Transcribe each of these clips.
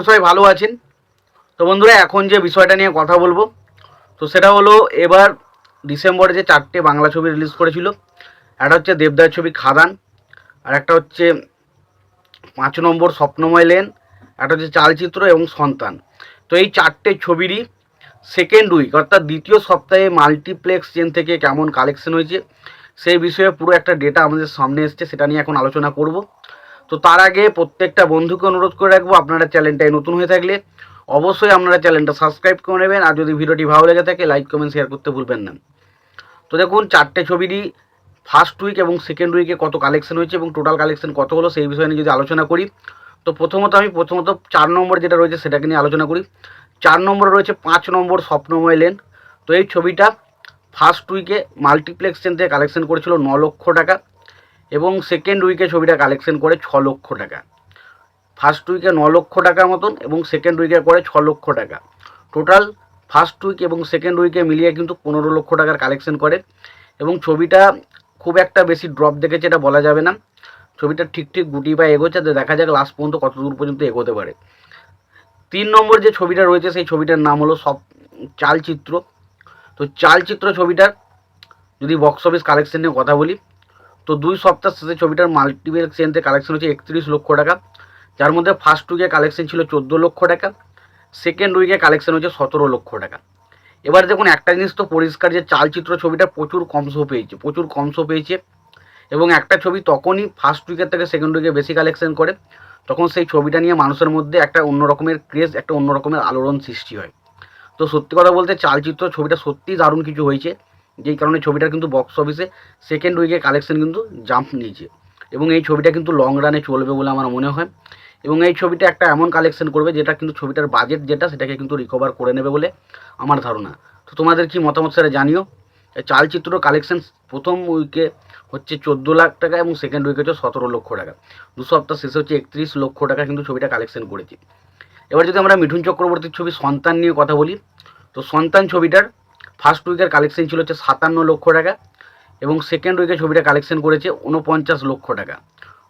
করি সবাই ভালো আছেন। তো বন্ধুরা, এখন যে বিষয়টা নিয়ে কথা বলবো তো সেটা হলো, এবার ডিসেম্বরে যে 4টে বাংলা ছবি রিলিজ করেছিল, একটা হচ্ছে দেবদার ছবি খাদান, আর একটা হচ্ছে 5 নম্বর স্বপ্নময় লেন, একটা হচ্ছে চালচিত্র এবং সন্তান। তো এই 4টে ছবিরই সেকেন্ড উইক অর্থাৎ দ্বিতীয় সপ্তাহে মাল্টিপ্লেক্স চেন থেকে কেমন কালেকশন হয়েছে সেই বিষয়ে পুরো একটা ডেটা আমাদের সামনে এসছে, সেটা নিয়ে এখন আলোচনা করব। তো তার আগে প্রত্যেকটা বন্ধুকে অনুরোধ করে রাখবো, আপনারা চ্যানেলটায় নতুন হয়ে থাকলে অবশ্যই আপনারা চ্যানেলটা সাবস্ক্রাইব করে নেবেন, আর যদি ভিডিওটি ভালো লেগে থাকে লাইক কমেন্ট শেয়ার করতে ভুলবেন না। তো দেখুন, 4টে ছবিরই ফার্স্ট উইক এবং সেকেন্ড উইকে কত কালেকশন হয়েছে এবং টোটাল কালেকশন কত হলো সেই বিষয় নিয়ে যদি আলোচনা করি, তো প্রথমত 4 নম্বর যেটা রয়েছে সেটাকে নিয়ে আলোচনা করি। 4 নম্বরে রয়েছে 5 নম্বর স্বপ্নময় লেন। তো এই ছবিটা ফার্স্ট উইকে মাল্টিপ্লেক্স চেন থেকে কালেকশন করেছিল 9 লক্ষ টাকা এবং সেকেন্ড উইকে ছবিটা কালেকশন করে 6 লক্ষ টাকা। ফার্স্ট উইকে 9 লক্ষ টাকার মতন এবং সেকেন্ড উইকে করে 6 লক্ষ টাকা। টোটাল ফার্স্ট উইক এবং সেকেন্ড উইকে মিলিয়ে কিন্তু 15 লক্ষ টাকার কালেকশন করে এবং ছবিটা খুব একটা বেশি ড্রপ দেখেছে এটা বলা যাবে না। ছবিটা ঠিক গুটি পায়ে এগোচ্ছে, দেখা যাক লাস্ট পর্যন্ত কত দূর পর্যন্ত এগোতে পারে। 3 নম্বর যে ছবিটা রয়েছে সেই ছবিটার নাম হলো চালচিত্র। তো চালচিত্র ছবিটার যদি বক্স অফিস কালেকশন নিয়ে কথা বলি, তো 2 সপ্তাহ শেষে ছবিটার মাল্টিপ্লেক্স চেনতে কালেকশন হচ্ছে 31 লক্ষ টাকা, যার মধ্যে ফার্স্ট উইকে কালেকশন ছিল 14 লক্ষ টাকা, সেকেন্ড উইকে কালেকশন হচ্ছে 17 লক্ষ টাকা। এবার দেখুন, একটা জিনিস তো পরিষ্কার যে চালচিত্র ছবিটা প্রচুর কম শো পেয়েছে এবং একটা ছবি তখনই ফার্স্ট উইকের থেকে সেকেন্ড উইকে বেশি কালেকশন করে তখন সেই ছবিটা নিয়ে মানুষের মধ্যে একটা অন্য রকমের ক্রেজ, একটা অন্য রকমের আলোড়ন সৃষ্টি হয়। তো সত্যি কথা বলতে চালচিত্র ছবিটা সত্যিই দারুণ কিছু হয়েছে, যেই কারণে ছবিটার কিন্তু বক্স অফিসে সেকেন্ড উইকে কালেকশন কিন্তু জাম্প নিয়েছে এবং এই ছবিটা কিন্তু লং রানে চলবে বলে আমার মনে হয় এবং এই ছবিটা একটা এমন কালেকশন করবে যেটা কিন্তু ছবিটার বাজেট যেটা সেটাকে কিন্তু রিকভার করে নেবে বলে আমার ধারণা। তো তোমাদের কি মতামত সেটা জানিও। চালচিত্র কালেকশন প্রথম উইকে হচ্ছে 14 লাখ টাকা এবং সেকেন্ড উইকে হচ্ছে 17 লক্ষ টাকা। 2 সপ্তাহ শেষে হচ্ছে 31 লক্ষ টাকা কিন্তু ছবিটা কালেকশন করেছে। এবার যদি আমরা মিঠুন চক্রবর্তীর ছবি সন্তান নিয়ে কথা বলি, তো সন্তান ছবিটার ফার্স্ট উইকের কালেকশন ছিল হচ্ছে 57 লক্ষ টাকা এবং সেকেন্ড উইকে ছবিটা কালেকশন করেছে 49 লক্ষ টাকা।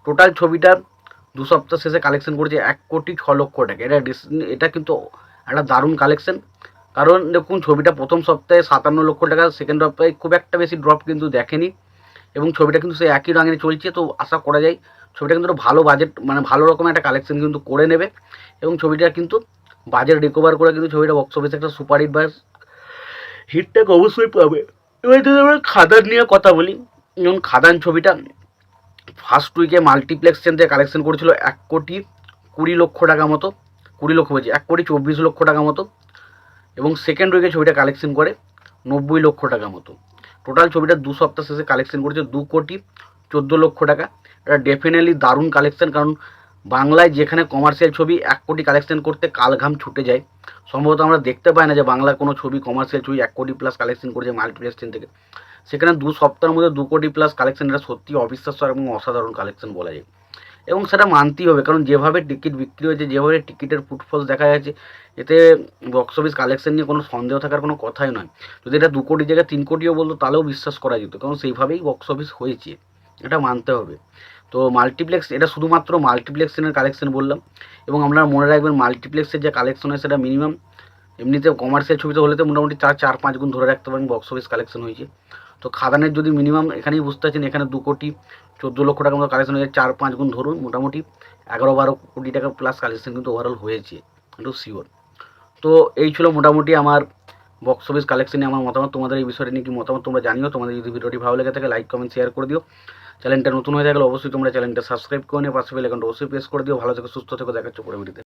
টোটাল ছবিটার 2 সপ্তাহ শেষে কালেকশন করেছে 1,06,00,000 টাকা। এটা কিন্তু একটা দারুণ কালেকশন, কারণ দেখুন ছবিটা প্রথম সপ্তাহে 57 লক্ষ টাকা, সেকেন্ড সপ্তাহে খুব একটা বেশি ড্রপ কিন্তু দেখেনি এবং ছবিটা কিন্তু সেই একই রঙে চলছে। তো আশা করা যায় ছবিটা কিন্তু ভালো বাজেট, মানে ভালো রকমের একটা কালেকশন কিন্তু করে নেবে এবং ছবিটা কিন্তু বাজেট রিকভার করে কিন্তু ছবিটা বক্স অফিসে একটা সুপার হিট বা হিটটাকে অবশ্যই পাবে। এবার যদি আমরা খাদান নিয়ে কথা বলি, যেমন খাদান ছবিটা ফার্স্ট উইকে মাল্টিপ্লেক্স চেন থেকে কালেকশন করেছিল 1,20,00,000 টাকা মতো, 20 লক্ষ বলছি 1,24,00,000 টাকা মতো এবং সেকেন্ড উইকে ছবিটা কালেকশন করে 90 লক্ষ টাকা মতো। টোটাল ছবিটা 2 সপ্তাহ শেষে কালেকশন করেছে 2,14,00,000 টাকা। এটা ডেফিনেটলি দারুণ কালেকশন, কারণ বাংলায় যেখানে কমার্শিয়াল ছবি 1 কোটি কালেকশন করতে কালঘাম ছুটে যায়, সম্ভবত আমরা দেখতে পাই না যে বাংলার কোনো ছবি কমার্শিয়াল ছবি 1 কোটি প্লাস কালেকশন করেছে মাল্টিপ্লেক্স চেন থেকে। সেখানে 2 সপ্তাহের মধ্যে 2 কোটি প্লাস কালেকশন, এটা সত্যি অবিশ্বাস্য এবং অসাধারণ কালেকশন বলা যায় এবং সেটা মানতেই হবে, কারণ যেভাবে টিকিট বিক্রি হয়েছে, যেভাবে টিকিটের ফুটফল দেখা যাচ্ছে, এতে বক্স অফিস কালেকশন নিয়ে কোনো সন্দেহ থাকার কোনো কথাই নয়। যদি এটা 2 কোটি জায়গায় 3 কোটিও বলতো তাহলেও বিশ্বাস করা যেত, কারণ সেইভাবেই বক্স অফিস হয়েছে, এটা মানতে হবে। তো মাল্টিপ্লেক্স, এটা শুধুমাত্র মাল্টিপ্লেক্সের কালেকশন বললাম এবং আপনারা মনে রাখবেন মাল্টিপ্লেক্সের যে কালেকশন হয় সেটা মিনিমাম, এমনিতে কমার্শিয়াল ছবিতে হলে তো মোটামুটি 4-5 গুণ ধরে রাখতে পারেন বক্স অফিস কালেকশন হয়েছে। তো খাদানের যদি মিনিমাম, এখানেই বুঝতে পারছেন এখানে 2,14,00,000 টাকার মতো কালেকশন হয়েছে, 4-5 গুণ ধরুন, মোটামুটি 11-12 কোটি টাকা প্লাস কালেকশন কিন্তু ওভারঅল হয়েছে, একটু শিওর। তো এই ছিল মোটামুটি আমার বক্স অফিস কালেকশন নিয়ে আমার মতামত। তোমাদের এই বিষয়টা নিয়ে কি মতামত তোমরা জানিও। তোমাদের যদি ভিডিওটি ভালো লেগে থাকে লাইক কমেন্ট শেয়ার করে দিও। চ্যানেলটা নতুন হয়ে থাকলে অবশ্যই তোমরা চ্যানেলটা সাবস্ক্রাইব করে নিও, পাশে বেল আইকনটা অবশ্যই প্রেস করে দিও। ভালো থেকো, সুস্থ থেকো, দেখা হচ্ছে পরে ভিডিওতে।